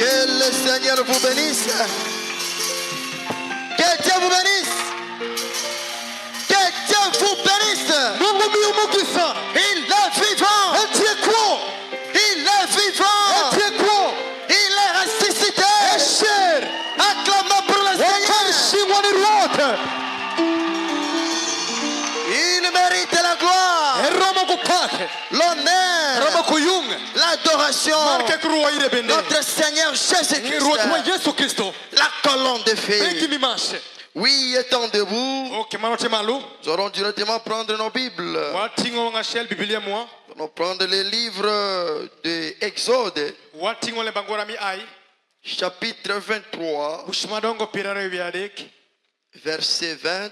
Que le Seigneur vous bénisse. Que Dieu vous bénisse. Que Dieu vous bénisse. Il est vivant. Il est vivant. Il est ressuscité. Acclamons pour le Seigneur. Il mérite la gloire, l'honneur, l'adoration. Notre Seigneur Jésus-Christ, la colonne de feu. Oui, étant debout, nous allons directement prendre nos Bibles. Nous allons prendre les livres de Exode, chapitre 23, verset 20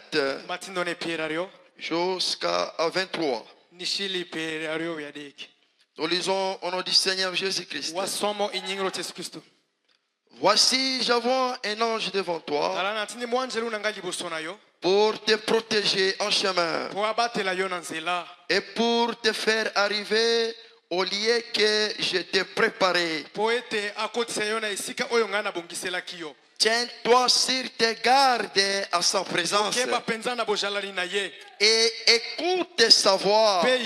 jusqu'à 23. Nous lisons au nom du Seigneur Jésus-Christ. Voici, j'envoie un ange devant toi pour te protéger en chemin et pour te faire arriver au lieu que je t'ai préparé. Tiens-toi sur tes gardes à sa présence et écoute sa voix. Ne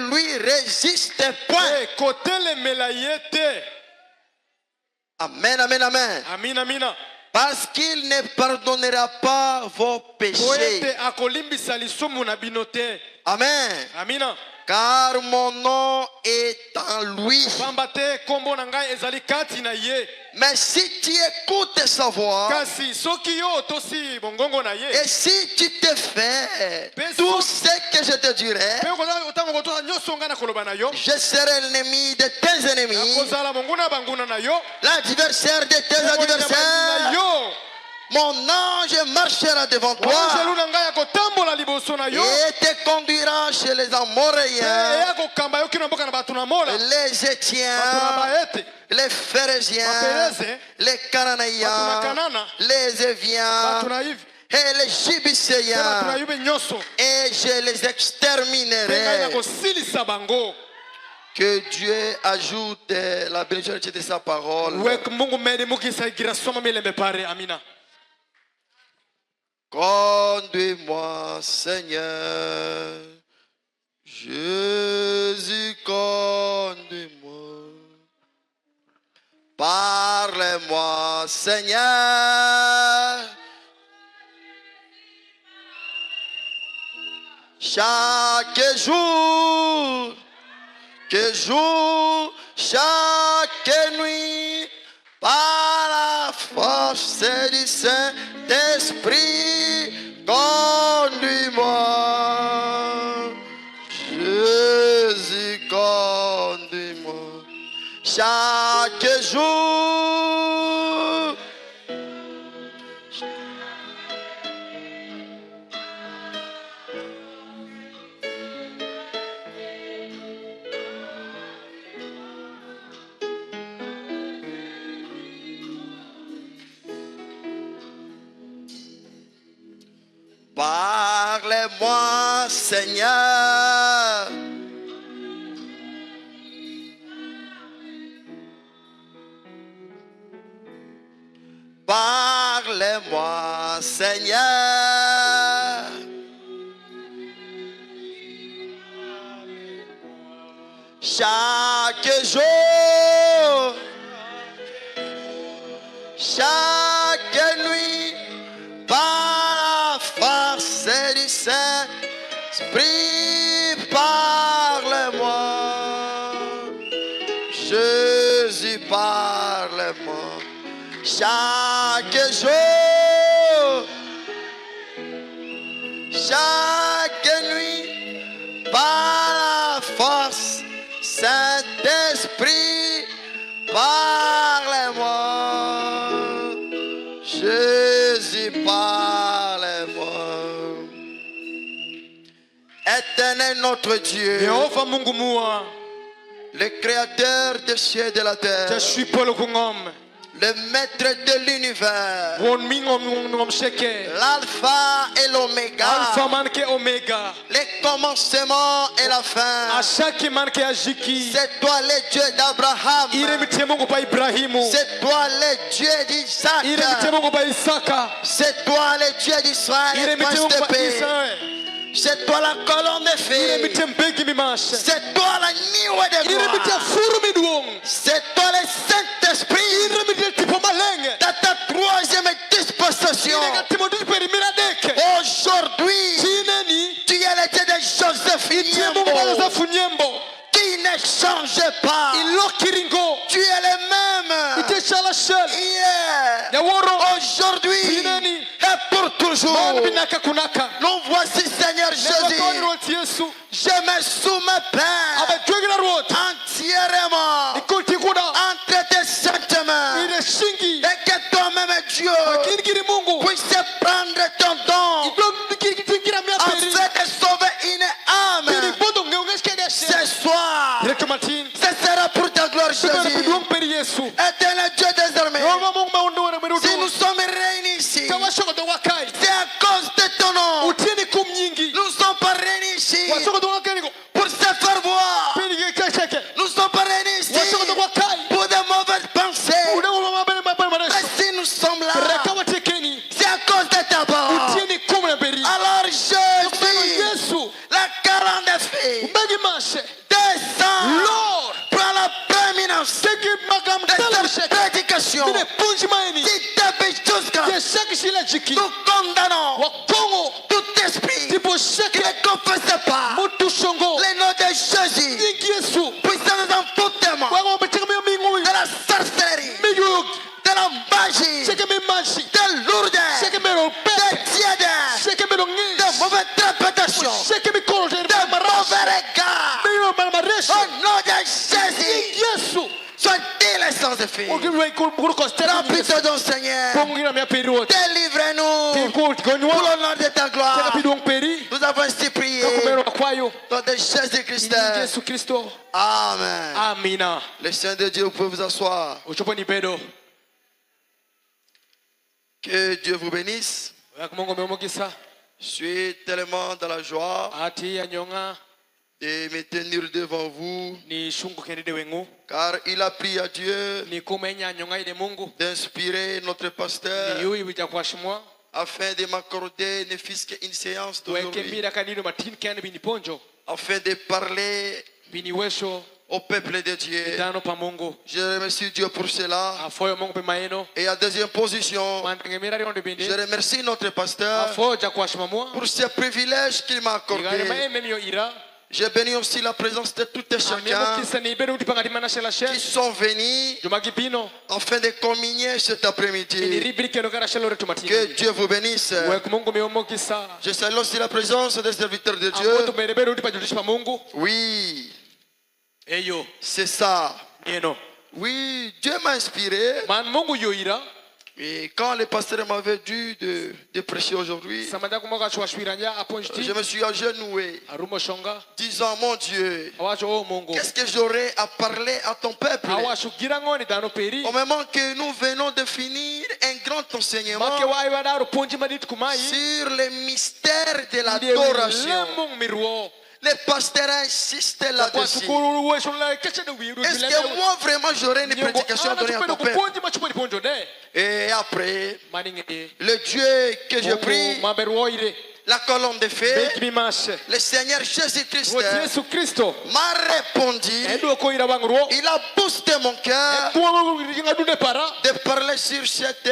lui résiste point. Amen, amen, amen. Parce qu'il ne pardonnera pas vos péchés. Amen. Car mon nom est en lui. Mais si tu écoutes sa voix et si tu te fais tout ce que je te dirai, je serai l'ennemi de tes ennemis, l'adversaire de tes adversaires. Mon ange marchera devant toi et te conduira chez les Amoréens, les Étiens, les Phérésiens, les Cananéens, les Éviens et les Jébusséens, et je les exterminerai. Que Dieu ajoute la bénédiction de sa parole. Conduis-moi, Seigneur, Jésus, conduis-moi. Parle-moi, Seigneur. Chaque jour, chaque nuit, par la force du Saint-Esprit, conduis-moi. Jésus, conduis-moi. Chaque jour. Parle-moi, Seigneur. Parle-moi, Seigneur. Chaque jour, chaque nuit, par la force du Saint-Esprit, parle-moi. Jésus, parle-moi. Chaque jour, chaque nuit, par la force, Saint-Esprit, parle-moi. Jésus, parle-moi. Éternel notre Dieu, le créateur des cieux et de la terre, le maître de l'univers, l'alpha et l'oméga, les commencements et la fin. C'est toi le Dieu d'Abraham, c'est toi le Dieu d'Isaac, c'est toi le Dieu d'Israël, c'est toi la colonne de feu, c'est toi la nuée de gloire, c'est toi le Saint-Esprit, dans ta troisième dispensation. Aujourd'hui, tu es le Dieu de Joseph Nyembo, qui ne change pas. Tu es le même hier, aujourd'hui et pour toujours. Nous voici, Seigneur Jésus. Je me soumets, Père, entièrement entre tes saintes mains, et que toi-même, Dieu, puisse prendre ton don afin de sauver une âme ce soir. Ce sera pour ta gloire, Jésus. Éternel Dieu désormais, si nous sommes réunis ici, c'est à cause de ton nom. Nous ne sommes pas réunis ici pour se faire voir. Nous ne sommes pas réunis ici pour de mauvaises pensées. Mais si nous sommes là, c'est à cause de ta parole. Alors Jésus, la couronne de feu, descends, prends la prééminence de cette prédication. Si t'habites jusqu'à, nous condamnons tout esprit qui ne confesse pas le nom de Jésus, puissant des envoûtements, de la sorcellerie, de la magie, de lourdeur, de tièdeur, de mauvaise interprétation, de mauvais regard. Au nom de Jésus, sois-il l'essence de feu. Remplis-toi donc, Seigneur. Délivre-nous pour l'honneur de ta gloire. Nous avons ainsi prié dans de Jésus-Christ. Amen. Le Seigneur de Dieu, vous pouvez vous asseoir. Que Dieu vous bénisse. Je suis tellement dans la joie de me tenir devant vous, car il a pris à Dieu d'inspirer notre pasteur afin de m'accorder ne fût qu'une séance d'aujourd'hui, afin de parler au peuple de Dieu. Je remercie Dieu pour cela. Et en deuxième position, je remercie notre pasteur pour ce privilège qu'il m'a accordé. Je bénis aussi la présence de tout et chacun qui sont venus afin de communier cet après-midi. Que Dieu vous bénisse. Je salue aussi la présence des serviteurs de Dieu. Oui, c'est ça. Oui, Dieu m'a inspiré. Et quand le pasteur m'avait dit de prêcher aujourd'hui, je me suis agenouillé, disant, mon Dieu, qu'est-ce que j'aurais à parler à ton peuple au moment que nous venons de finir un grand enseignement sur les mystères de l'adoration. Les pasteurs insistent là-dessus. Est-ce que moi vraiment j'aurais une prédication à donner à ton peuple? Et après, le Dieu que je prie, la colonne de feu, le Seigneur Jésus-Christ m'a répondu. Il a boosté mon cœur de parler sur cette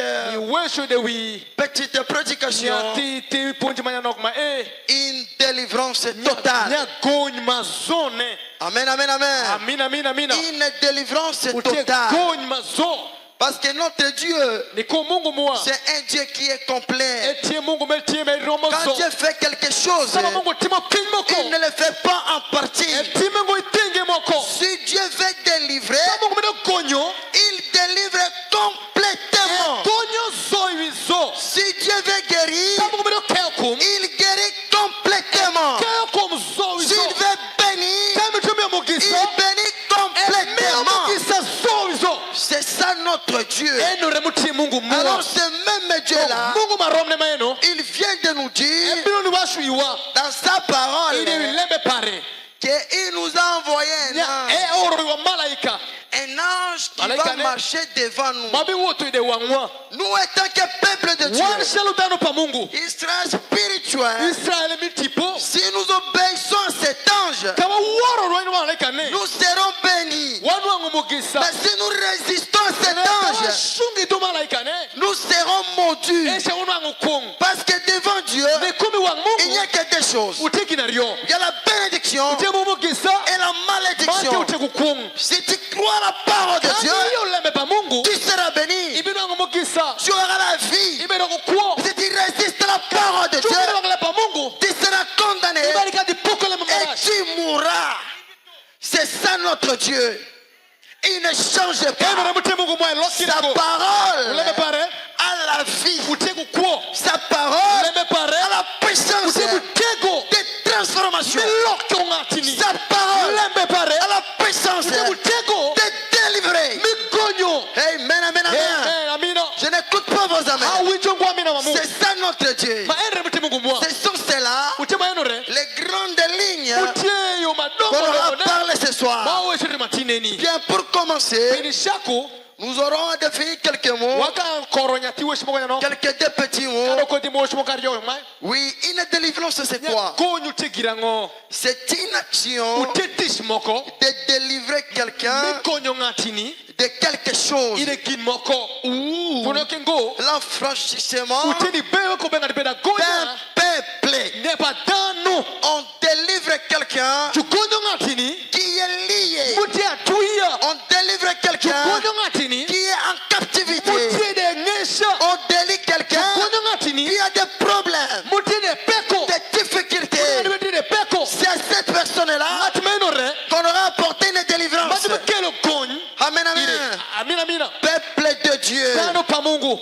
petite prédication. Une délivrance totale. Amen, amen, amen. Une délivrance totale. Parce que notre Dieu, c'est un Dieu qui est complet. Quand Dieu fait quelque chose, il ne le fait pas en partie. Si Dieu veut délivrer, il délivre complètement. Si Dieu veut guérir, il guérit complètement. S'il veut bénir, il bénit complètement. C'est ça notre notre Dieu. Alors ce même Dieu-là, il vient de nous dire dans sa parole qu'il nous a envoyé un ange qui va marcher devant nous. Nous étant que peuple de Dieu, Israël spirituel, si nous obéissons à cet ange, nous serons bénis. Mais si nous résistons à cet ange, nous serons maudits. Parce que devant Dieu, il n'y a que deux choses. Il y a la bénédiction et la malédiction. Si tu crois la parole de Dieu, tu seras béni. Tu auras la vie. Si tu résistes à la parole de Dieu, tu seras condamné et tu mourras. C'est ça notre Dieu. Il ne change pas. Sa parole a la vie. Sa parole a la puissance de transformation. Sa parole a la puissance de délivrer. Amen, amen, amen. Je n'écoute pas vos amens. C'est ça notre Dieu. Ce sont ceux-là les grandes lignes qu'on aura parlé ce soir. Bien, pour commencer, nous aurons défini quelques mots, quelques deux petits mots. Oui, une délivrance, c'est quoi? C'est une action de délivrer quelqu'un de quelque chose. Ou l'enfranchissement d'un peuple. On délivre quelqu'un qui est lié. On délivre quelqu'un qui est en captivité. On délivre quelqu'un qui a des problèmes, des difficultés. C'est à cette personne-là qu'on aura apporté une délivrance. Amen, amen. Peuple de Dieu,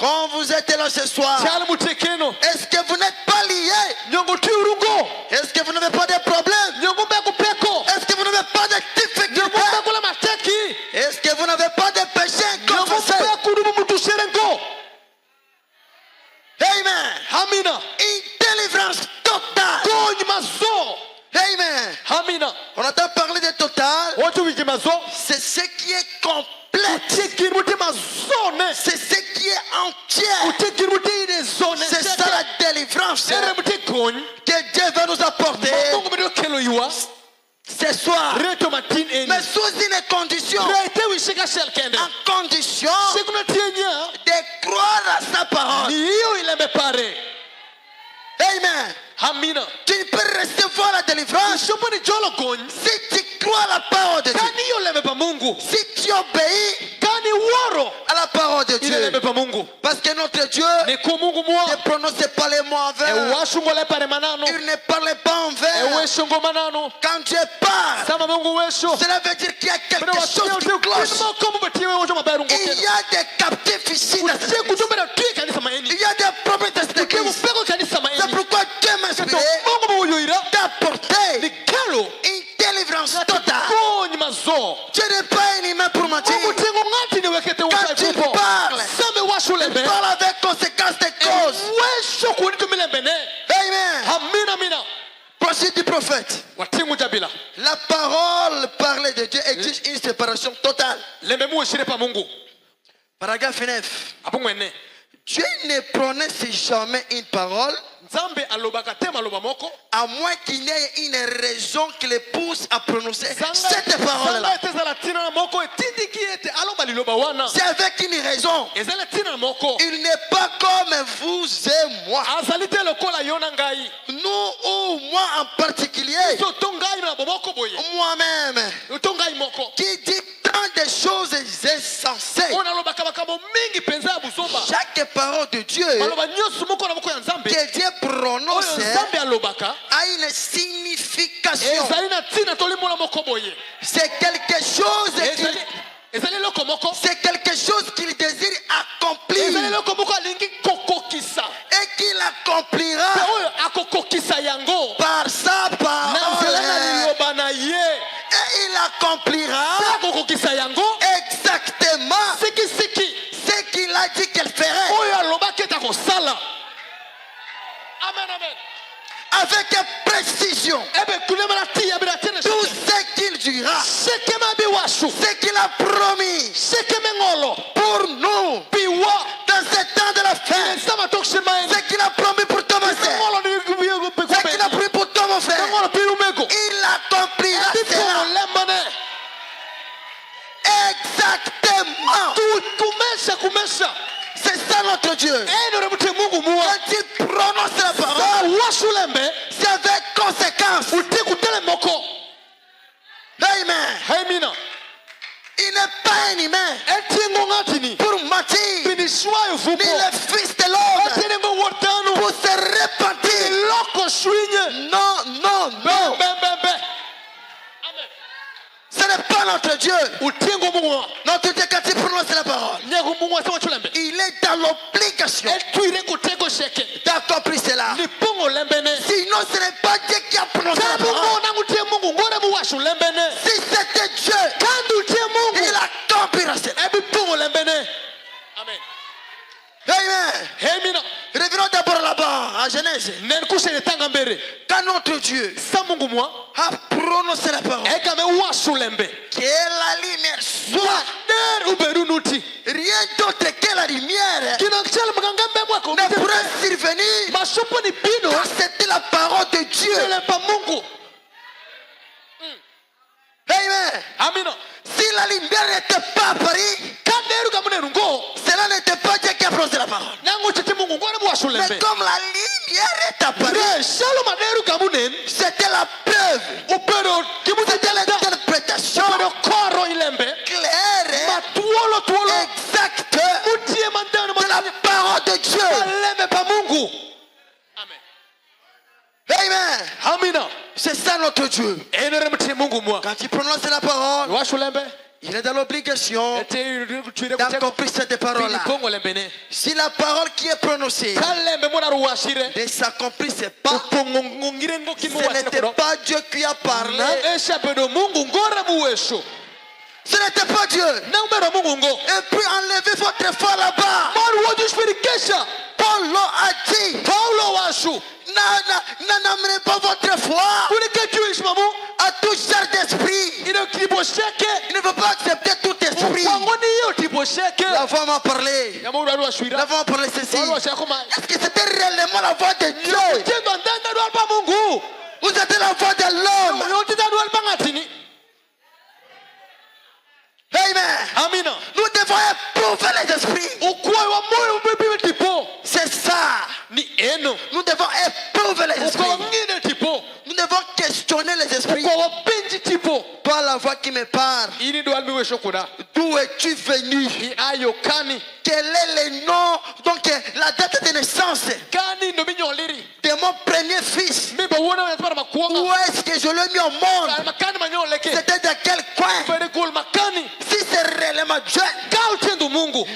quand vous êtes là ce soir, est-ce que vous n'êtes pas liés? Est-ce que vous n'avez pas de problèmes? Est-ce que vous n'avez pas de difficultés? Est-ce que vous n'avez pas de péchés confessés? Amen. Une délivrance totale. Amen. On entend parler de total. C'est ce qui est complet. C'est ce qui est entier. C'est ça la délivrance que Dieu va nous apporter ce soir. Mais sous une condition. En condition de croire à sa parole. Amen. Tu peux recevoir la délivrance si tu crois à la parole de Dieu. Si tu obéis à la parole de Dieu. Parce que notre Dieu ne prononce pas les mots en vain. Il ne parle pas en vain. Quand Dieu parle, cela veut dire qu'il y a quelque chose qui cloche. Il y a des captifs ici. Il y a des prophètes de cette église. C'est pourquoi Dieu m'a inspiré d'apporter une délivrance totale. Dieu n'est pas un humain pour mentir. Quand tu parles, tu parles avec conséquence des causes. Amen. Procédure du prophète. La parole parlée de Dieu exige une séparation totale. Paragraphe 9. Dieu ne prononce jamais une parole à moins qu'il y ait une raison qui le pousse à prononcer cette parole-là. C'est avec une raison. Il n'est pas comme vous et moi. Nous ou moi en particulier. Moi-même. Qui dit tant de choses insensées. Chaque parole de Dieu que Dieu prononce a une signification. C'est quelque chose qu'il désire accomplir et qu'il accomplira par sa parole. Et il accomplira exactement avec précision tout ce qu'il dira, ce qu'il a promis pour nous dans ce temps de la fin, ce qu'il a promis pour toi, ma sœur, ce qu'il a promis pour toi, mon frère, il accomplira cela. Exactement. C'est ça notre Dieu. Quand il prononce la parole, c'est avec conséquence. Amen. Il n'est pas un humain pour mentir, ni le fils de l'homme pour se repentir. Non. Ce n'est pas notre Dieu. Notre Dieu, quand il prononce la parole, il est dans l'obligation d'accomplir cela. Sinon, ce n'est pas Dieu qui a prononcé la parole. Si c'était Dieu, il accomplira cela. Amen. Revenons d'abord là-bas, à Genèse. Quand notre Dieu a prononcé la parole, que la lumière soit, rien d'autre que la lumière ne pourrait survenir car c'était la parole de Dieu. Amen. Si la lumière n'était pas à Paris, cela n'était pas Dieu qui a prononcé la parole. Mais comme la lumière est à Paris, c'était la preuve, c'était l'interprétation claire, exacte de la parole de Dieu. Amen. C'est ça notre Dieu. Quand il prononce la parole, il est dans l'obligation d'accomplir cette parole-là. Si la parole qui est prononcée ne s'accomplissait pas, ce n'était pas Dieu qui a parlé. Ce n'était pas Dieu. Et puis enlevez votre foi là-bas. Paul a dit, n'amenez pas votre foi à tout genre d'esprit. Il ne veut pas accepter tout esprit. La voix m'a parlé. La voix m'a parlé ceci. Est-ce que c'était réellement la voix de Dieu? Vous êtes la voix de l'homme. Amen. Nous devons éprouver les esprits. C'est ça. Nous devons éprouver les esprits. Nous devons questionner les esprits. Par la voix qui me parle. D'où es-tu venu? Quel est le nom, donc la date de naissance de mon premier fils? Où est-ce que je l'ai mis au monde? C'était dans quel coin? Si c'est réellement Dieu,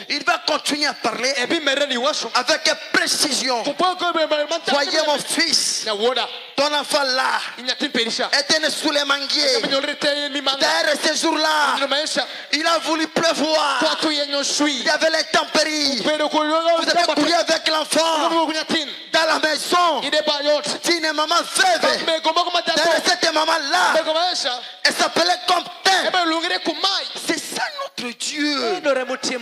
il va continuer à parler avec précision. Voyez mon fils, ton enfant là était né sous les manguiers. D'ailleurs ce jour-là, il a voulu pleuvoir. Il y avait les tempéries. Vous avez couru avec l'enfant dans la maison. C'est une maman veuve. D'ailleurs cette maman-là, elle s'appelait Compton. C'est ça notre Dieu. Notre Dieu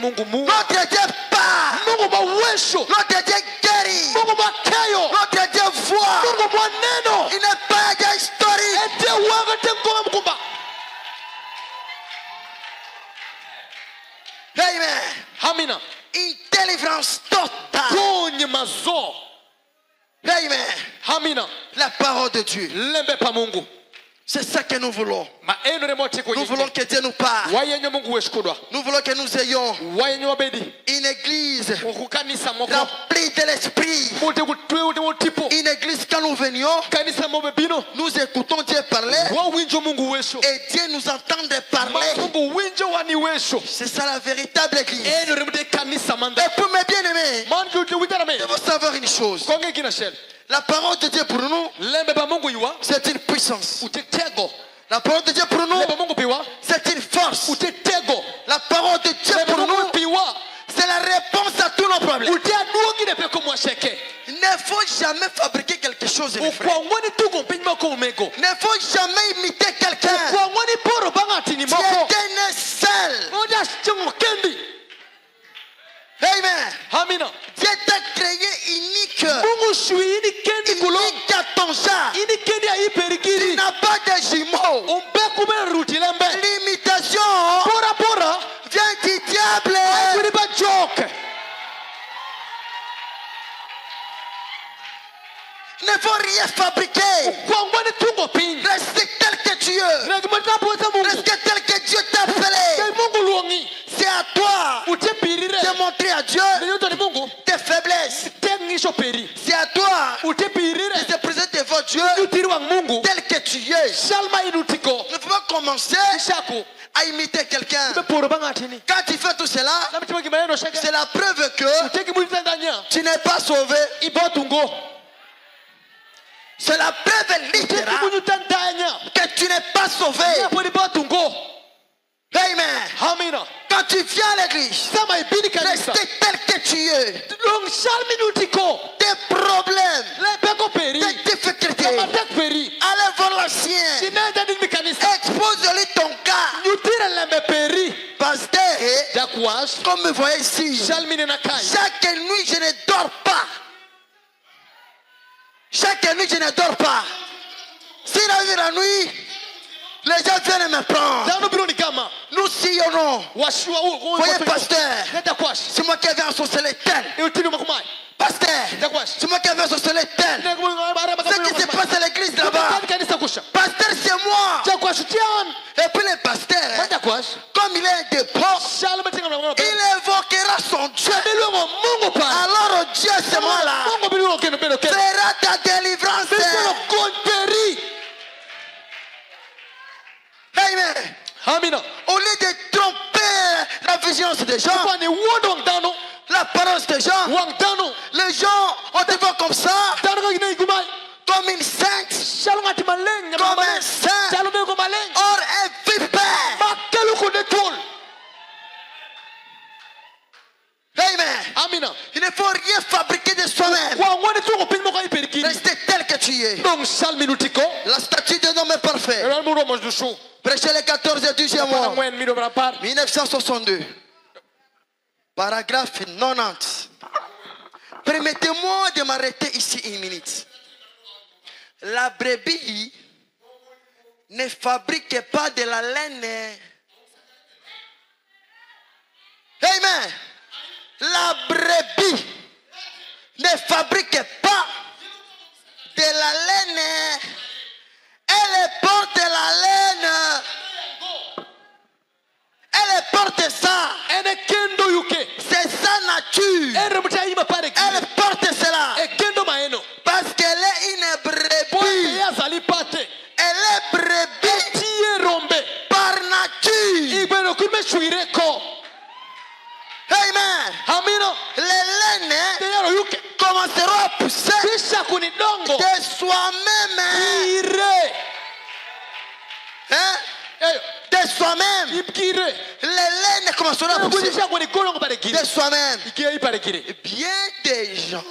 part. Notre Dieu guérit. Notre Dieu voit. Il n'est pas un Dieu historique. Amen. Une délivrance totale. Amen. La parole de Dieu. C'est ça que nous voulons. Nous voulons que Dieu nous parle. Nous voulons que nous ayons une église remplie de l'esprit. Une église, quand nous venions, nous écoutons Dieu parler et Dieu nous entend parler. C'est ça la véritable église. Et pour mes bien-aimés, il faut savoir une chose. La parole de Dieu pour nous, c'est une puissance. La parole de Dieu pour nous, c'est une force. La parole de Dieu pour nous, c'est la réponse à tous nos problèmes. Il ne faut jamais fabriquer quelque chose chose, mes frères. Ne faut jamais imiter quelqu'un. Tu es né seul. Amen. Dieu t'a créé unique. Unique à ton genre. Tu n'as pas de jumeaux. L'imitation vient du diable. Il ne faut rien fabriquer. Reste tel que tu es. Reste tel que Dieu t'a appelé. C'est à toi de montrer à Dieu tes faiblesses. C'est à toi de te présenter devant Dieu tel que tu es. Ne faut pas commencer à imiter quelqu'un. Quand tu fais tout cela, c'est la preuve que tu n'es pas sauvé. C'est la preuve littérale que tu n'es pas sauvé. Amen. Quand tu viens à l'église, reste tel que tu es. Tes problèmes, tes difficultés, allez voir l'ancien. Expose-lui ton cas. Pasteur, comme vous voyez ici, chaque nuit je ne dors pas. Chaque nuit je ne dors pas. S'il a eu la nuit, les gens viennent me prendre. Nous sillonnons. Voyez, pasteur, c'est moi qui viens sur tel. Pasteur, c'est moi qui viens sur tel. Ce qui se passe à l'église là-bas, pasteur, c'est moi. Et puis le pasteur, comme il est un dépôt, il évoquera son Dieu. Alors Dieu, c'est moi là, fera ta délivrance. Amen. Au lieu de tromper la vigilance des gens, la parole des gens, les gens, on te voit comme ça, comme une sainte, comme un saint, or un vipère. Amen. Il ne faut rien fabriquer de soi-même. Restez tel que tu es. La statue d'un homme est parfait. Prêchez le 14 et 12e mois. 1962. Paragraphe 90. Permettez-moi de m'arrêter ici une minute. La brebis ne fabrique pas de la laine. Amen. La brebis ne fabrique pas de la laine. Elle porte la laine. Elle porte ça. C'est sa nature. Elle porte cela. Parce qu'elle est une brebis. Elle est brebis par nature. Amen. Les laines commenceront à pousser de soi-même. De soi-même. Les laines commenceront à pousser de soi-même. Bien des gens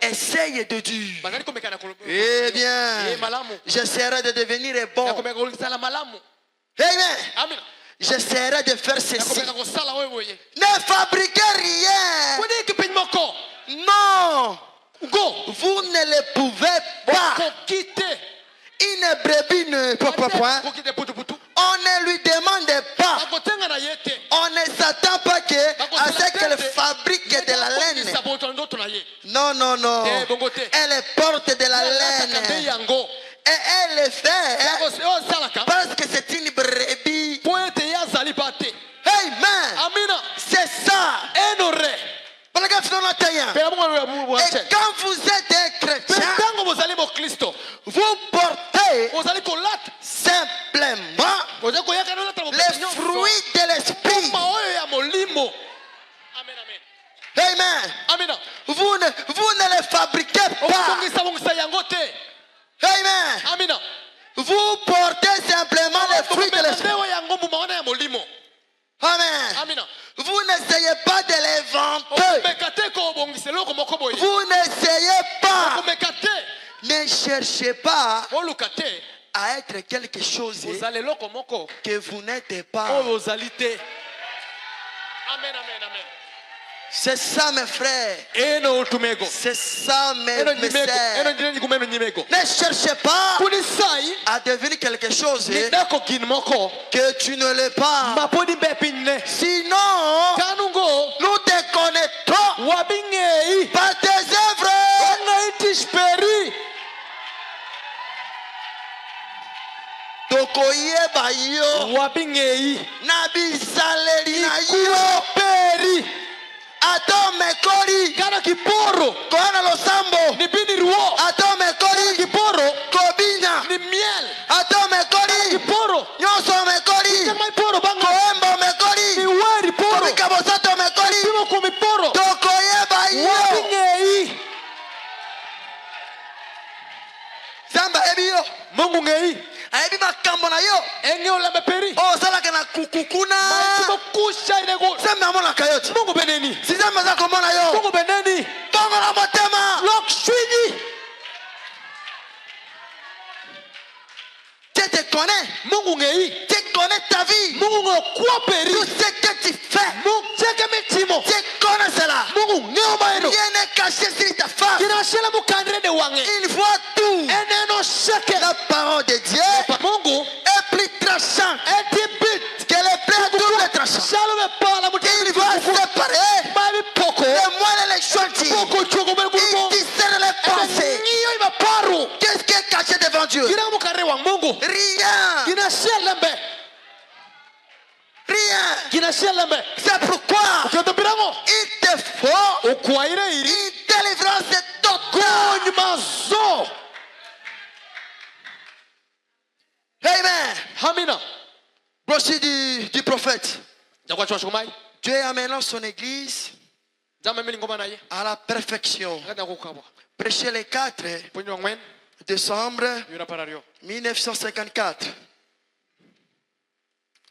essayent de dire, eh bien, j'essaierai de devenir bon. Amen. J'essaierai de faire ceci. Ne fabriquez rien. Non. Vous ne le pouvez pas. Une brebis ne peut pas. On ne lui demande pas. On ne s'attend pas à ce qu'elle fabrique de la laine. Non. Elle porte de la laine. Et elle le fait parce que c'est une brebis. Amen. C'est ça. Et quand vous êtes un chrétien, vous portez simplement les fruits de l'esprit. Amen. Vous ne les fabriquez pas. Amen. Vous portez simplement les fruits de l'esprit. Amen. Vous n'essayez pas de l'inventer. Vous n'essayez pas cherchez pas à être quelque chose que vous n'êtes pas. Amen, amen, amen. C'est ça mes frères. C'est ça mes sœurs. Ne cherchez pas à devenir quelque chose que tu ne l'es pas. Sinon, nous te connaissons par tes œuvres. Tokoyeba yo na bisaleri na yo atome kori kana kiporo kona losambo ni bini ruo atome kori kiporo kobinya ni miel atome kori kiporo nyoso me kori kama poro banga koembo me kori ni weri poro kabosato me kori simo kumi poro tokoyeba yo wabingei Zamba ebiyo Mungu ngei ayebi makambo na yo engeo la meperi ozalaka na kukukuna kusha inego Zamba amonaka yo ti Mungu beneni si Zamba aza komona yo Mungu beneni bongo na motema lokshwinyi tu te connais Mungu ngei tu connais ta vie Mungu ngokuperi tout ce que tu fais Mungu cheke mitimo tu connais cela Mungu ngeo maeno rien n'est caché sur ta face kinashela mukandire de wange il voit tout eneno sheke la parole de Dieu Mungu est plus tranchante etibit qu'elle est pleine de tous les tranchants shalome pala il va séparer mabi poko les moines et les chantiers poko choko il belgumo discerne les pensées niyo imaparu qu'est-ce qui est caché devant Dieu kina mukare wa Mungu rien kinashelembe rien kinashelembe c'est pourquoi ukiotopiramo il te faut ukwaire iri une délivrance totale mazo amen hamina voici du prophète jakwa chwashumai Dieu amène son église jama mili ngoma naye à la perfection ngada kukabwa prêcher le 4 ponyo ngwen décembre yura parario 1954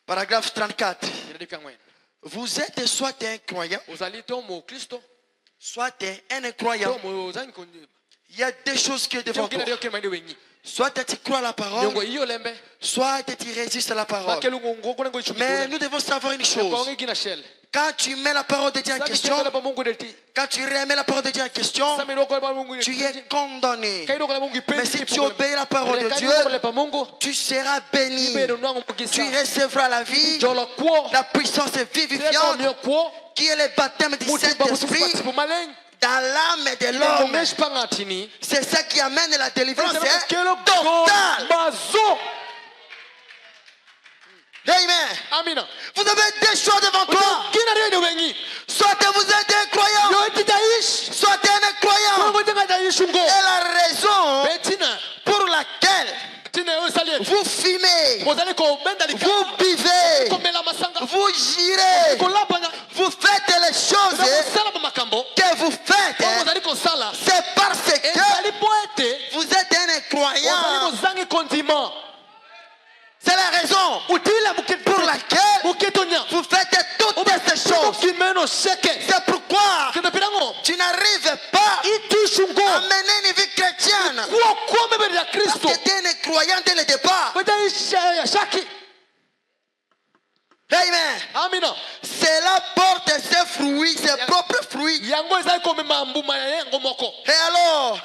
paragraphe 34 yadika ngwen vous êtes soit un croyant uzalito mu Kristo soit un incroyant to mu zanko il y a deux choses qui devant toi kile kile wengi soit tu crois la parole yongo iyo lembe soit tu résistes à la parole bakelungu ngoko ngo mais nous devons savoir une chose quand tu mets la parole de Dieu en question quand tu remets la parole de Dieu en question tu es condamné mais si tu obéis la parole de Dieu tu seras béni tu recevras la vie la puissance vivifiante qui est le baptême du Saint-Esprit dans l'âme de l'homme. C'est ça qui amène la délivrance totale. Amen. Vous avez des choix devant toi. Soit vous êtes un croyant, soit un incroyant. Et la raison pour laquelle vous fumez, vous buvez, vous girez, vous faites les choses que vous faites, c'est parce que vous êtes un incroyant. C'est la raison pour laquelle vous faites toutes ces choses. C'est pourquoi tu n'arrives pas à mener une vie chrétienne. Parce que tu es un incroyant dès le départ. Amen. Cela porte ses fruits, ses propres fruits. Et alors,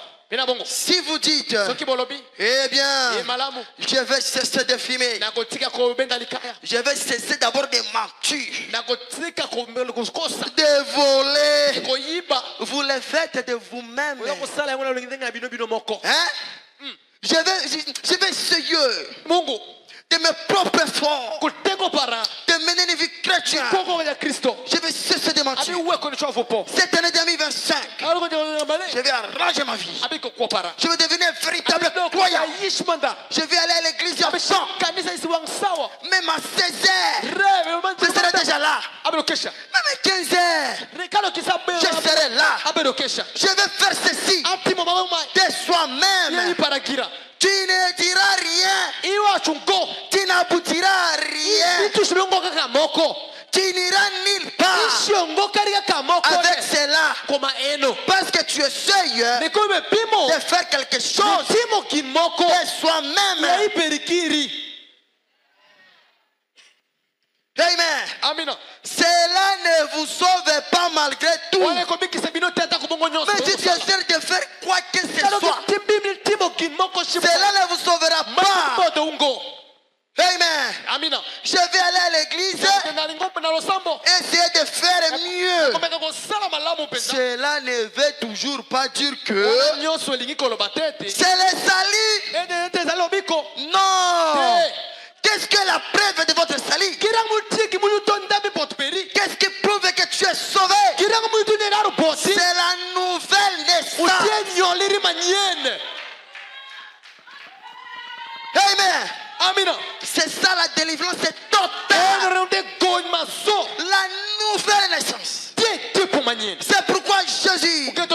si vous dites, eh bien, je vais cesser de fumer, je vais cesser d'abord de mentir, de voler, vous le faites de vous-même. Hein? Je vais essayer de mes propres efforts de mener une vie chrétienne. Je vais cesser de mentir. Cette année 2025, je vais arranger ma vie. Je vais devenir un véritable croyant. Je vais aller à l'église à temps. Même à 16 heures, je serai déjà là. Même à 15 heures, je serai là. Je vais faire ceci de soi-même. Tu ne diras rien. Tu n'aboutiras à rien. Tu n'iras nulle part avec cela. Parce que tu essayes de faire quelque chose et soi-même. Amen. Amina. Cela ne vous sauve pas malgré tout. Mais si tu essaies de faire quoi que ce soit, cela ne vous sauvera pas. Amen. Amina. Je vais aller à l'église et essayer de faire mieux. Cela ne veut toujours pas dire que c'est le salut. Non. Qu'est-ce que la preuve de votre salut? Qu'est-ce qui prouve que tu es sauvé? C'est la nouvelle naissance. Amen. Amina. C'est ça la délivrance, c'est total. La nouvelle naissance. C'est pourquoi Jésus a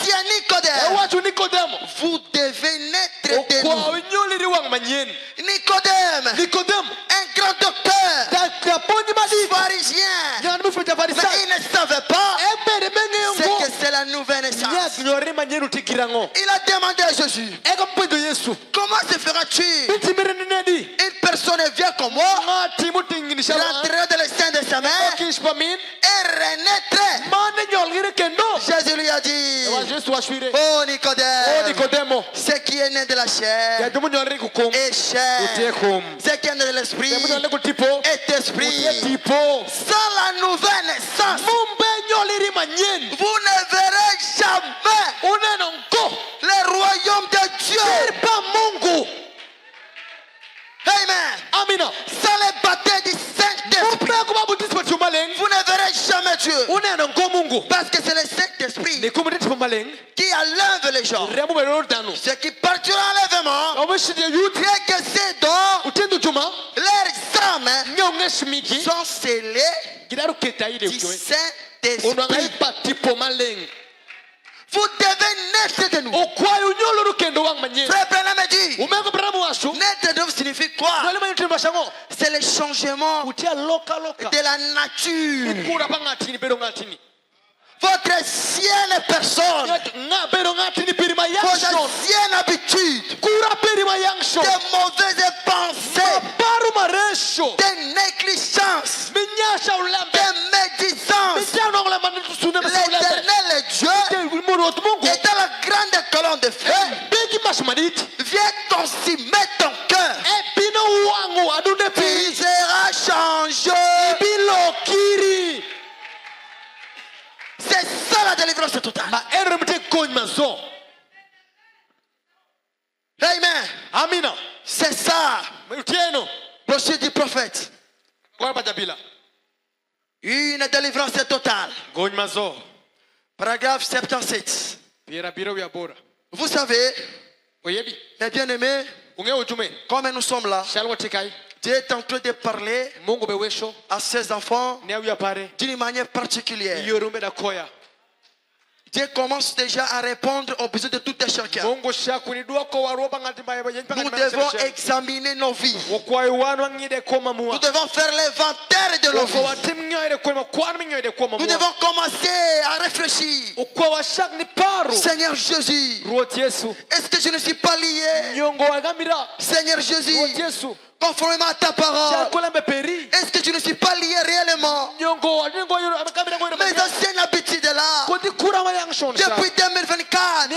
dit à Nicodème, vous devez naître de nouveau. Nicodème, un grand docteur, pharisien, mais il ne savait pas ce que c'est la nouvelle naissance. Il a demandé à Jésus, comment se fera-tu? Une personne vient comme moi, rentrer dans le sein de sa mère et renaître. Jésus lui a dit, oh Nicodème, ce qui est né de la chair est chair, ce qui est né de l'esprit est esprit. Sans la nouvelle naissance, vous ne verrez jamais le royaume de Dieu. Amen. Amina. Sans le baptême du Saint-Esprit, vous ne verrez jamais Dieu. Parce que c'est le Saint-Esprit qui enlève les gens. Ceux qui partiront à l'enlèvement, bien que ces dons, leurs âmes sont scellés du Saint-Esprit. Vous devez naître de nouveau. Frère Branham dit, naître de nouveau signifie quoi? C'est le changement de la nature. Votre ancienne personne, votre ancienne habitude, de mauvaises pensées, de négligence, de médisance. L'éternel Dieu est dans la grande colonne de feu. Viens consumer ton cœur. Il sera changé. C'est ça la délivrance totale. Amen. Amina. C'est ça. Prochain du prophète. Une délivrance totale. Paragraphe 77. Vous savez, mes bien-aimés, comme nous sommes là, Dieu est en train de parler à ses enfants d'une manière particulière. Dieu commence déjà à répondre aux besoins de tout un chacun. Nous devons examiner nos vies. Nous devons faire l'inventaire de nos vies. Nous devons commencer à réfléchir. Seigneur Jésus, est-ce que je ne suis pas lié? Seigneur Jésus, conformément à ta parole, est-ce que je ne suis pas lié réellement? Mes anciennes habitudes là, depuis 2024,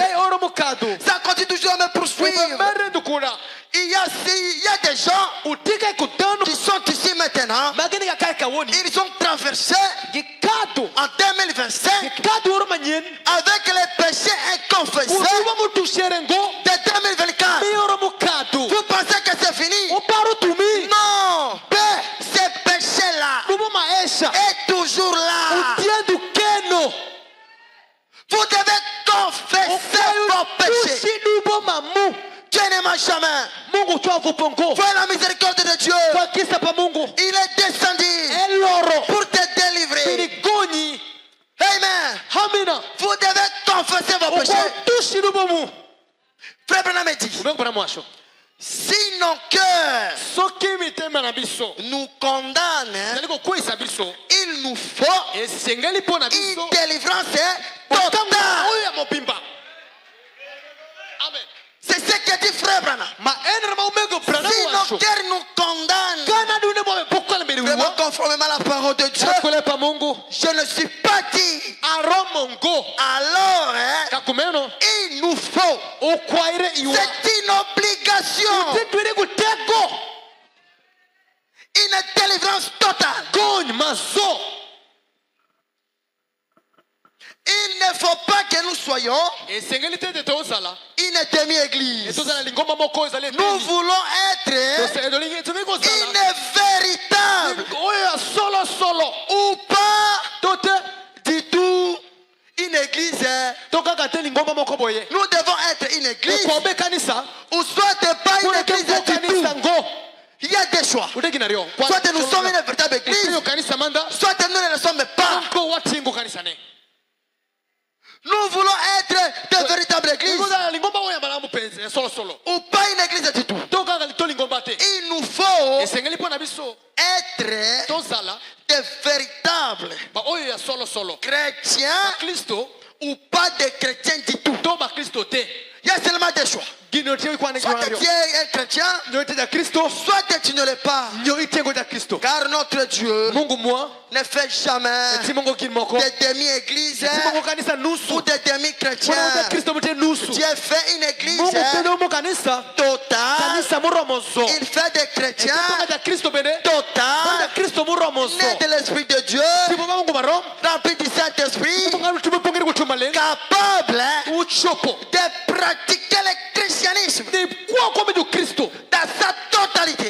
ça continue toujours à me poursuivre. Il y a des gens qui sont ici maintenant. Ils ont traversé en 2025 avec les péchés inconfessés de 2024. Vous pensez que c'est fini? Non. Ces péchés-là est toujours là. Vous devez confesser vos péchés. Dieu n'aime jamais. Vois la miséricorde de Dieu. Il est descendu pour te délivrer. Amen. Vous devez confesser vos péchés. Frère Branham dit, si nos cœurs nous condamnent, il nous faut une délivrance totale. C'est C'est ce que dit frère Branham. Si nos cœurs nous condamnent, vraiment conformément à la parole de Dieu, je ne suis pas dit. Alors, il nous faut. C'est une obligation. Une délivrance totale. Il ne faut pas que nous soyons une demi-église. Nous voulons être une véritable ou pas du tout une église. Nous devons être une église ou soit pas une église du tout. Il y a des choix. Soit nous sommes une véritable église, soit nous ne le sommes pas. Nous voulons être de véritables églises ou pas une église du tout. Il nous faut être de véritables chrétiens ou pas de chrétiens du tout. Il y a seulement des choix. Soit tu es un chrétien, soit tu ne l'es pas. Car notre Dieu ne fait jamais des demi-églises ou des demi-chrétiens. Dieu fait une église totale. Il fait des chrétiens totales, nés de l'Esprit de Dieu, remplis du Saint-Esprit, capables de pratiquer le christianisme dans sa totalité.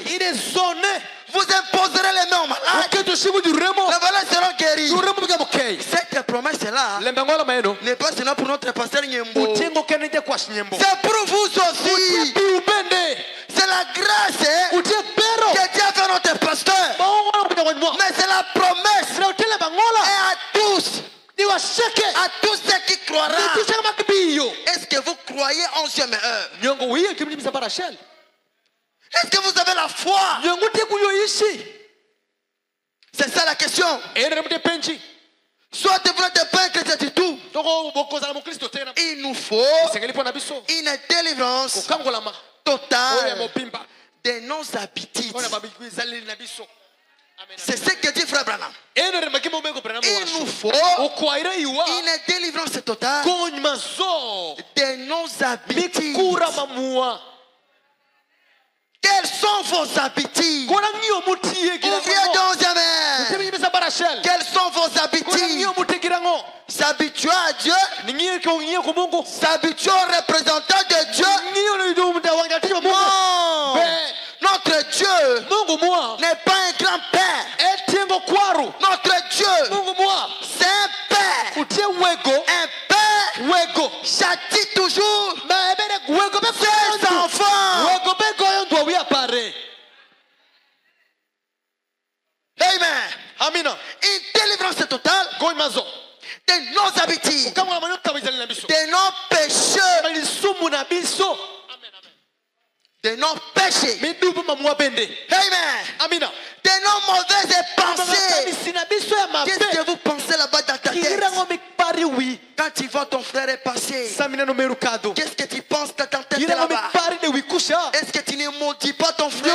Vous imposerez les mains aux malades, les malades seront guéris. Cette promesse-là n'est pas seulement pour notre pasteur Nyembo, c'est pour vous aussi. C'est la grâce que Dieu a fait notre pasteur, mais c'est la promesse et à tous ceux qui croiront. Est-ce que vous croyez en 11e heure? Est-ce que vous avez la foi? C'est ça la question. Soit vous n'êtes pas un chrétien du tout. Il nous faut une délivrance totale de nos habitudes. C'est ce que dit frère Branham. Il nous faut une délivrance totale de nos habitudes. Quelles sont vos habitudes? Ouvrez donc jamais. Quelles sont vos habitudes? S'habituer à Dieu, s'habituer aux représentants de Dieu. Non. Notre Dieu n'est pas un grand-père. Notre Dieu, c'est un père. Un père châtie toujours ses enfants. Amen. Une délivrance totale de nos habitudes, de nos péchés, de nos péchés. Amen. De nos mauvaises pensées. Qu'est-ce que vous pensez là-bas dans ta tête? Quand tu vois ton frère est passé, qu'est-ce que tu penses dans ta tête là-bas? Est-ce que tu ne maudis pas ton frère?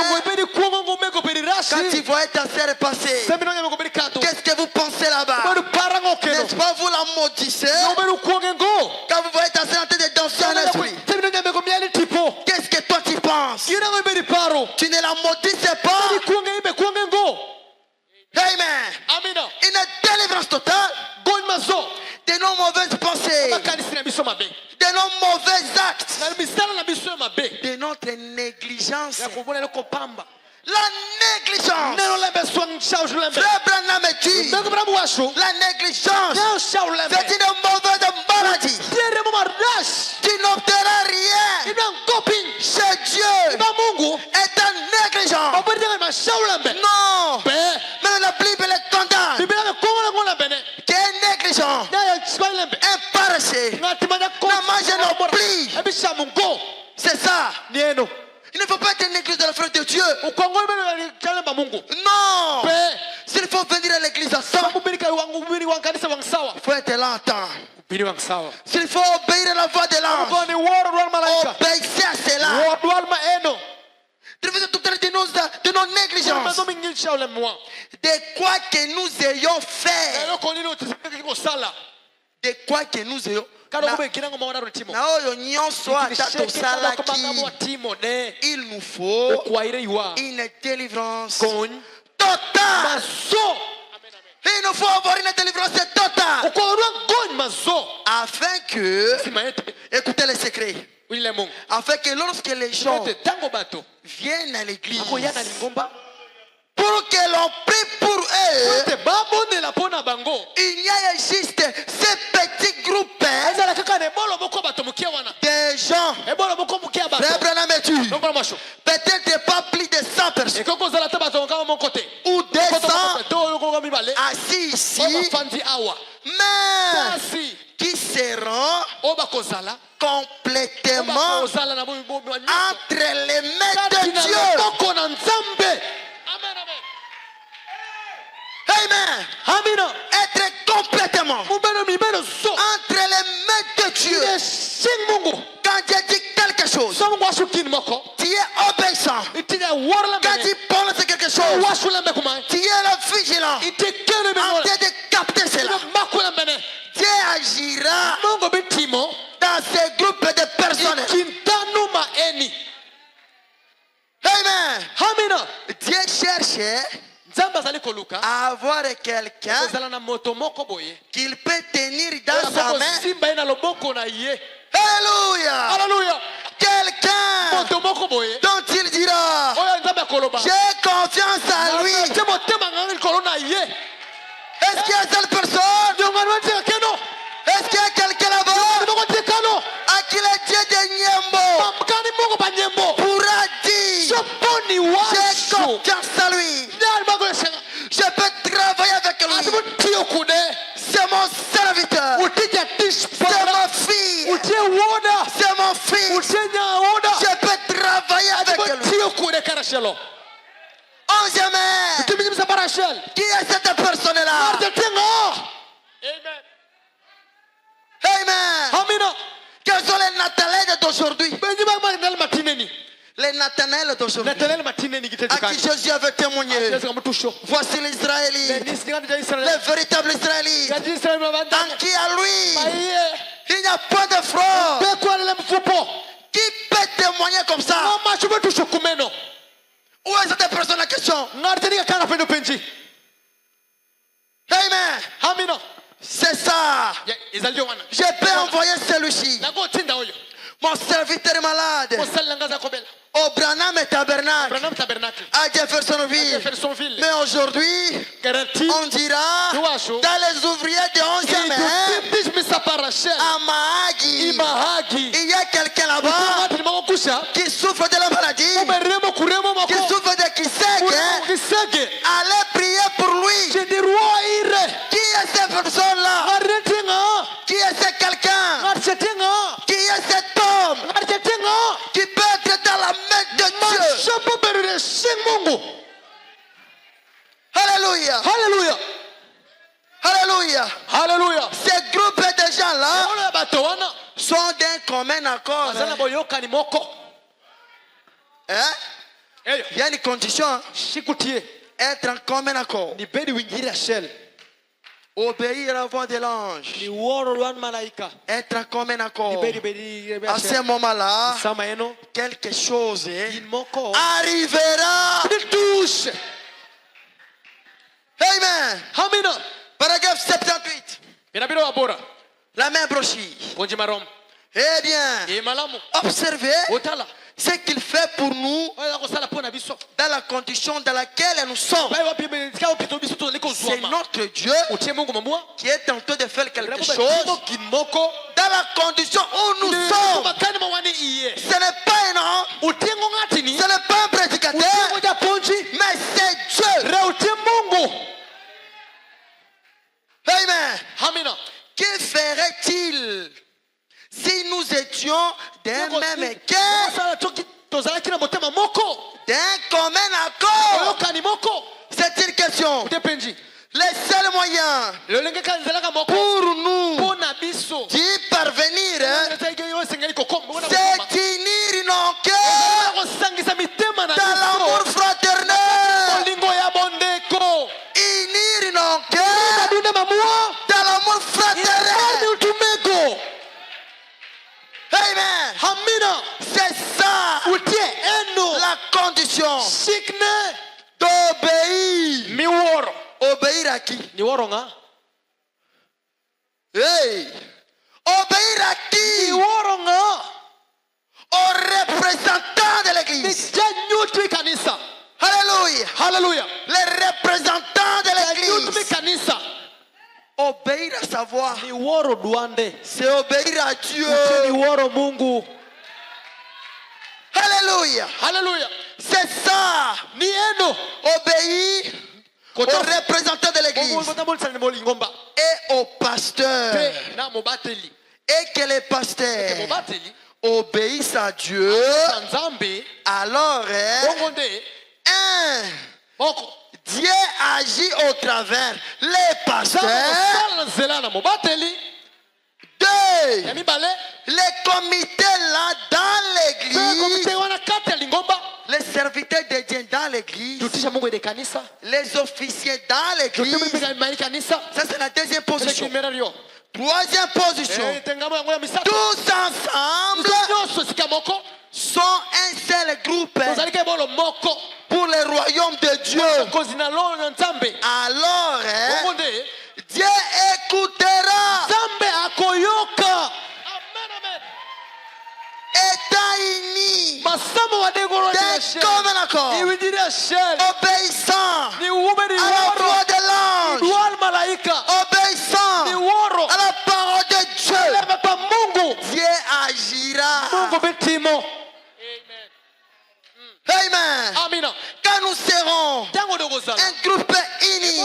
Quand tu vois ta sœur passer, qu'est-ce que vous pensez là-bas? N'est-ce pas vous la maudissez? Quand vous voyez ta sœur en train de danser en esprit, qu'est-ce que toi tu penses? Tu ne la maudissais pas? Amen. Une délivrance totale de nos mauvaises pensées, de nos mauvais actes, de notre négligence. La négligence. Frère Branham dit, la négligence, c'est une mauvaise maladie. Tu n'obtiendras rien chez Dieu étant négligent. Non. Mais la Bible est condamne. Qui est négligent, un paresseux, ne mange non plus. C'est ça. Il ne faut pas être une église de la frère de Dieu. Non. S'il faut venir à l'église ensemble, il faut être là en temps. bini wang sawa S'il faut obéir à la voix de l'ange, ni woro lwal malaika obéissez à cela. woro lwal ma eno Refusez tout de nos négligences. mazo mingisha ule mwa De quoi que nous ayons fait. elo konini utisike ko sala De quoi que nous ayons kalo kube kinango mawana rutimo na oyo nyonso ata tosalaki, timo de il nous faut kwaire iwa une délivrance kon totale. mazo Il nous faut avoir une délivrance totale ukorwa gon mazo afin que, simaete écoutez le secret, wile mungu afin que lorsque les gens tango bato viennent à l'église, akoyana lingomba pour que l'on prie pour eux, te babonela pona bango il y a juste ces petits groupes ezala kaka ne bolo boko bato mukia wana de gens. ebolo boko mukia bato Frère Branham est tu. donc masho Peut-être pas plus de 100 personnes ekoko zala ta bato kama mon côté ou 200 to yoko mibale assis ici, fandi awa mais si qui seront oba kozala complètement kozala na bo entre les mains de Dieu. boko na nzambe amen Amen. amina Être complètement mubeno mibeno so entre les mains de Dieu. sing mungu Quand Dieu dit quelque chose, so mungu ashukin moko tu es obéissant. itina warla Quand mene il prononce quelque chose, washulambe kumai tu es là vigilant itekele en meno train de capter cela. makula mene Dieu agira mungu bitimo dans ces groupes de personnes. ikintanu maeni Amen. amina Dieu cherche nzambe azali koluka à avoir quelqu'un kozala na moto moko boye qu'il peut tenir dans sa main. simba ye na loboko na ye Alléluia. alleluya Quelqu'un moto moko boye dont il dira, oyo nzambe akoloba j'ai confiance en lui. te motema nganga likolo na ye Est-ce qu'il y a cette personne? yongani watika keno Est-ce qu'il y a quelqu'un là-bas moko tekano à qui le Dieu de Niembo mamkani moko banyembo pourra dire, soponi j'ai washu confiance en lui. ndani bako yeshenga Je peux travailler avec lui. atimutie kude C'est mon serviteur. utija C'est tishpana ma fille. utie woda C'est mon fils. utie nyawoda Je peux travailler avec lui. atimutie kude karashelo 11e heure. timijimisa parashel Qui est cette personne-là? artetenga Amen. amina Quels sont les Nathanaël d'aujourd'hui? benjima mandal matineni Les Nathanaël d'aujourd'hui. natanel matineni À qui gitetukani Jésus avait témoigné. Yesu mutusho Voici l'Israélite. nisingani ja Le Israel véritable Israélite. ya Israel mabanda En qui à lui, aiye il n'y a pas de fraude. bekwa le mfupo Qui peut témoigner comme ça? mama chume tusho kumeno Où est cette personne en question? ngarteni kana pendo penji Amen. amina C'est ça. ya izalio wana Je peux envoyer celui-ci. nako tinda oyo Mon serviteur est malade. ko sala ngaza kobela Au Branham et Tabernacle. Branham tabernacle À Jeffersonville. Jeffersonville Mais aujourd'hui, garanti on dira dans les ouvriers de 11e heure, itumisa parashel à Mahagi, imahagi il y a quelqu'un là-bas makusha qui souffre de la maladie, umeremo kuremo qui mako souffre de Kiseke. kisege Allez prier pour lui. chedirwa ire Qui est cette personne-là? arretenga Qui est ce quelqu'un? arretenga Qui est cet homme arretenga qui peut être dans la main de Dieu? shapo berure sing mungu Alléluia. haleluya Alléluia. haleluya Ces groupes de gens-là ona bato wana sont d'un commun accord. bazana boyokani moko Hein? eyo Il y a une condition, hein? shikutie Être en commun accord. ni bedi wingira shell Obéir à la voix de l'ange. ni woro lwan malaika Être en commun ni accord. bedi À ce moment-là, sama eno quelque chose in moko arrivera. touche Amen. hamina Paragraphe 78. inabira wabora La main brochie. ponji marom Eh bien, e malamu observez otala ce qu'il fait pour nous oya kosala pona biso dans la condition dans laquelle nous sommes. bai wapi tika opito biso to liko C'est zuama notre Dieu utie mungu mamua qui est en train de faire quelque Rabu chose batimo kinmoko dans la condition où nous sommes. makani mawani iye Ce n'est pas un homme, utie ngatini ce n'est pas un prédicateur, utie moja ponji mais c'est Dieu. re utie mungu Amen. hamina Que ferait-il si nous étions d'un même cœur, sala toki tozalaki na motema moko d'un commun accord? oyokani moko C'est une question. utie penji Le seul moyen pour nous d'y parvenir, c'est d'unir nos cœurs dans l'amour fraternel. Unir nos cœurs dans l'amour fraternel. Amen. C'est ça la condition d'obéir. Obéir à qui? Hey. Obéir à qui? Aux représentants de l'église. Alléluia. Hallelujah. Les représentants de l'église. Obéir à sa voix, c'est obéir à Dieu. Alléluia. Hallelujah. C'est ça. Obéir aux représentants de l'église et aux pasteurs. Et que les pasteurs obéissent à Dieu. Alors, Dieu agit au travers les pasteurs. 2. Les comités là dans l'église. Les serviteurs de Dieu dans l'église. Les officiers dans l'église. Ça c'est la deuxième position. Troisième position. Tous ensemble sont un seul groupe pour le royaume de Dieu. Alors, Dieu écoutera. Étant unis d'un commun accord, obéissant à la voix de l'ange, obéissant à la parole de Dieu, Dieu agira. Amen. Quand nous serons un groupe uni,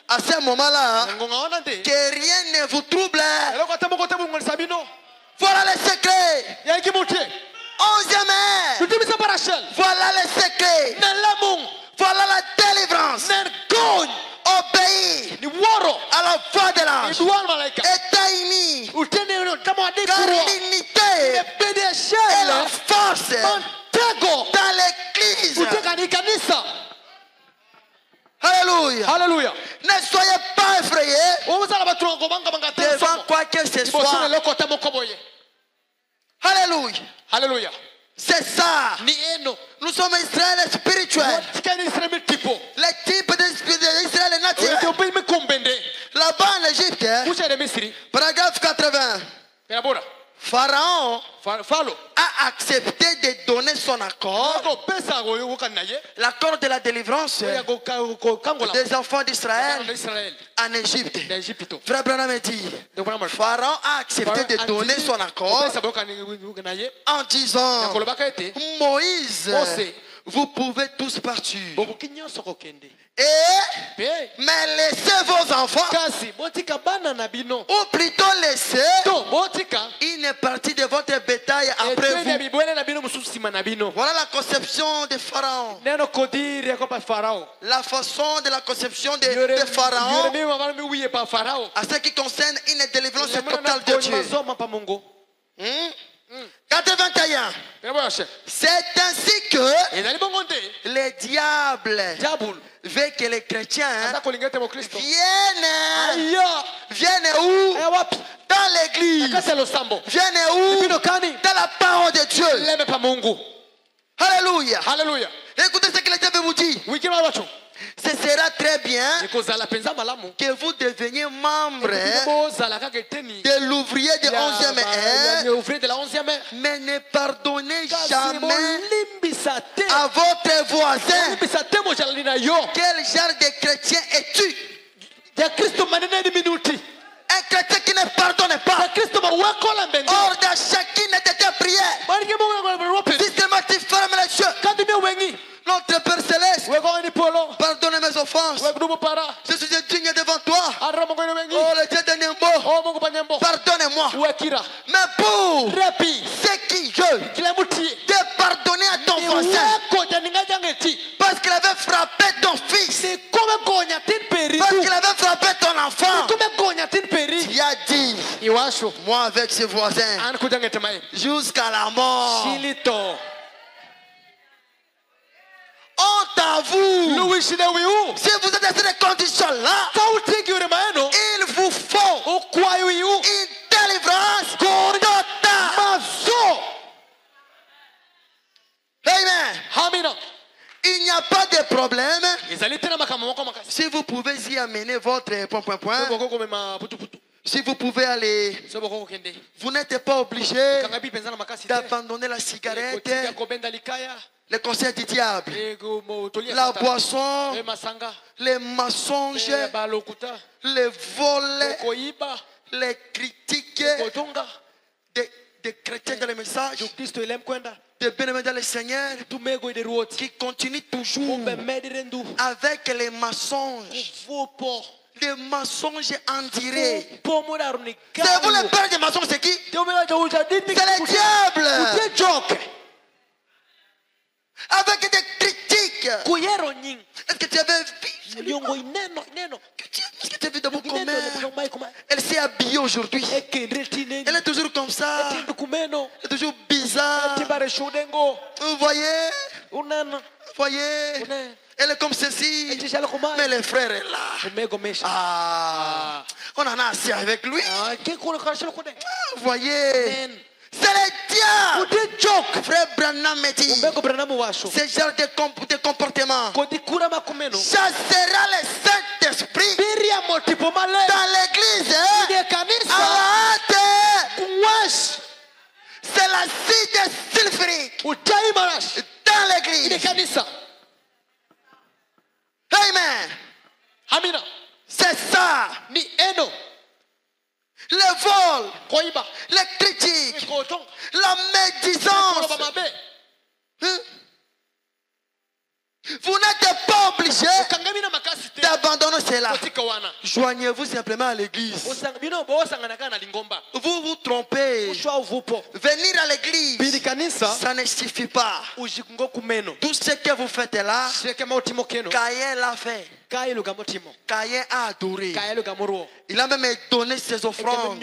à ce moment-là, que rien ne vous trouble. Voilà le secret. 11e heure. Voilà le secret. Voilà la délivrance. Obéir à la voix de l'ange. État uni. Car l'unité est la force dans l'église. Alléluia. Ne soyez pas effrayés devant quoi que ce soit. Alléluia. C'est ça. Nous sommes Israël spirituel. Le type d'Israël naturel. Là-bas en Égypte, paragraphe 80. Pharaon a accepté de donner son accord, l'accord de la délivrance des enfants d'Israël en Égypte. Frère Branham dit, Pharaon a accepté de donner son accord en disant, Moïse, vous pouvez tous partir. Mais laissez vos enfants, ou plutôt laissez une partie de votre bétail après vous. Voilà la conception de Pharaon. La façon de la conception de Pharaon à ce qui concerne une délivrance totale de Dieu. 81. C'est ainsi que le diable veut que les chrétiens viennent où? Dans l'église. Viennent où? Dans la parole de Dieu. Alléluia. Écoutez ce que le diable vous dit. Ce sera très bien que vous deveniez membre de l'ouvrier de 11e heure, mais ne pardonnez jamais à votre voisin. Quel genre de chrétien es-tu? Un chrétien qui ne pardonne pas. Hors de chacune de tes prières. Si seulement tu fermes les yeux. Notre Père Céleste, pardonne mes offenses. Je suis indigne devant toi. Oh le Dieu de Niambo, pardonne-moi. Mais pour ce qui veut de pardonner à ton voisin, parce qu'il avait frappé ton fils, parce qu'il Moi avec ses voisins. Jusqu'à la mort. Honte à vous. Si vous êtes dans ces conditions-là, il vous faut une délivrance totale. Amen. Il n'y a pas de problème. Si vous pouvez y amener votre point. Si vous pouvez aller, vous n'êtes pas obligé d'abandonner la cigarette, les conseils du diable, la boisson, les mensonges, les vols, les critiques des chrétiens dans les messages, des bien-aimés dans le Seigneur, qui continuent toujours avec les mensonges. Des mensonges endurés. C'est vous le père des mensonges, c'est qui? C'est le diable. Avec des critiques. Est-ce que tu avais vu? Est-ce que tu as vu de mon commun? Elle s'est habillée aujourd'hui. Elle est toujours comme ça. Elle est toujours bizarre. Vous voyez? Voyez? Elle est comme ceci. Mais le frère est là. On en a assez avec lui. Vous voyez? C'est le diable. Frère Branham me dit, ce genre de comportement chassera le Saint-Esprit dans l'église. C'est l'acide sulfurique dans l'église. Amen. C'est ça. Le vol, les critiques, la médisance. Vous n'êtes pas obligé d'abandonner cela. Joignez-vous simplement à l'église. Vous vous trompez. Venir à l'église, ça ne suffit pas. Tout ce que vous faites là, Caïn l'a fait. Caïn a adoré. Il a même donné ses offrandes.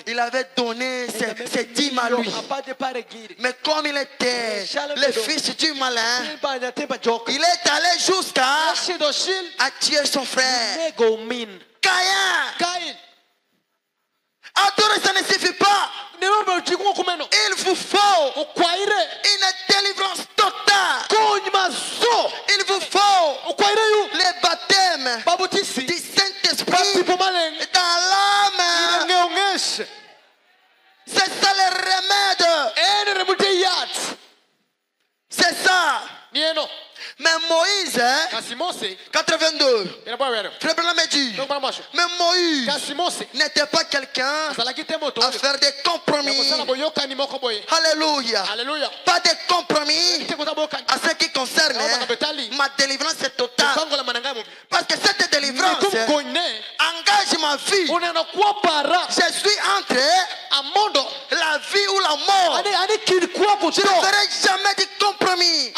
Il avait donné ses dîmes à lui. Mais comme il était le fils du malin, il est allé jusqu'à tuer son frère. Caïn. Adorer, ça ne suffit pas. Il vous faut une délivrance totale. Il vous faut le baptême du Saint-Esprit dans l'âme. C'est ça le remède. C'est ça. Mais Moïse, 82, Frère Branham me dit, mais Moïse n'était pas quelqu'un à faire des compromis. Alléluia. Pas de compromis à ce qui concerne ma délivrance totale. Parce que cette délivrance engage ma vie. Je suis entre la vie ou la mort. Je ne ferai jamais de compromis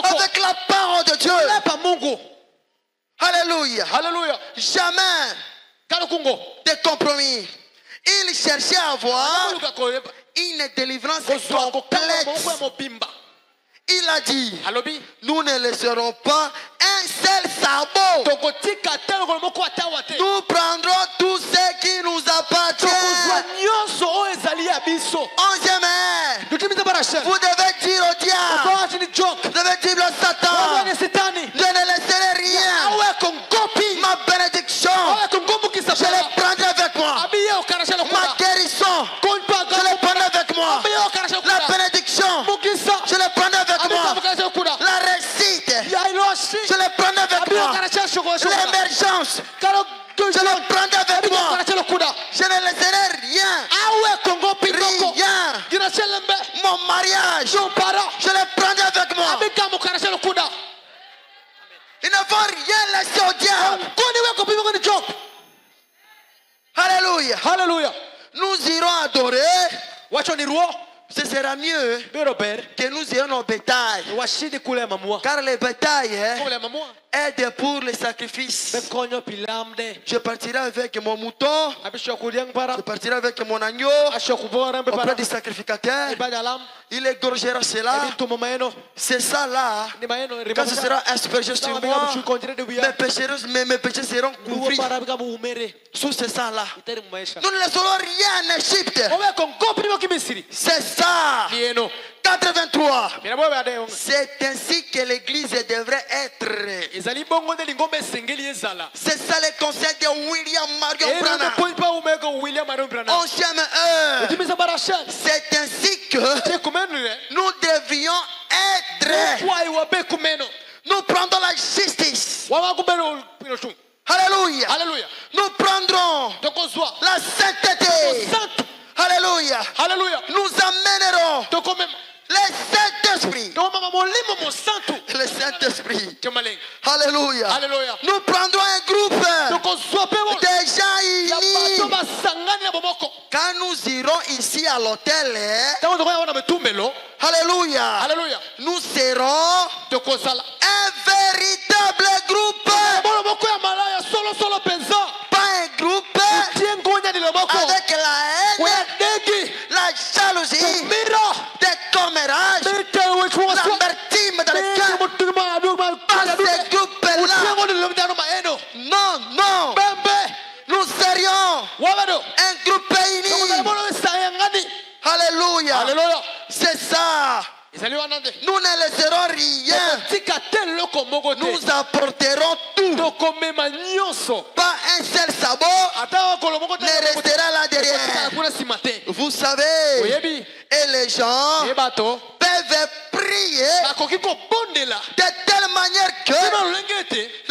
avec la parole de Dieu. Alléluia. Jamais de compromis. Il cherchait à avoir une délivrance complète. Il a dit, nous ne laisserons pas un seul sabot. Nous prendrons tout ce qui nous appartient. 11e heure. Vous devez dire au diable, vous devez dire au Satan, je ne laisserai rien. Ma bénédiction, je la prendrai avec moi. Ma guérison, je la prendrai avec moi. La bénédiction, je la prendrai avec moi. La réussite, je la prendrai avec moi. L'émergence, je la prendrai avec moi. Je ne laisserai rien. Mon mariage, je le prendrai avec moi. Il ne faut rien laisser au diable. Alléluia. Nous irons adorer ce sera mieux que nous ayons nos bétails. Car les bétails aident pour les sacrifices. Je partirai avec mon mouton, je partirai avec mon agneau auprès du sacrificateur. Il égorgera cela. C'est ça là. Quand ce sera aspergé sur moi, mes péchés seront couverts sous ce sang là. Nous ne laisserons rien en Égypte. C'est ça. 83. C'est ainsi que l'église devrait être. C'est ça le conseil de William Marion Branham. Onzième heure. C'est ainsi que nous devions être. Nous prendrons la justice. Alléluia. Alléluia. Nous prendrons la sainteté. Alléluia. Alléluia. Nous amènerons le Saint-Esprit. Le Saint-Esprit. Alléluia. Alléluia. Nous prendrons un groupe de gens unis. Quand nous irons ici à l'hôtel, alléluia. Alléluia. Nous serons un véritable groupe. Pas un groupe avec la haine, la jalousie, des commérages, l'amertume dans le cœur. Pas ces groupes-là. Non, non. Nous serions un groupe uni. Alléluia. Alléluia. C'est ça. Nous ne laisserons rien. Nous apporterons tout. Pas un seul sabot ne restera là derrière. Vous savez, et les gens peuvent prier de telle manière que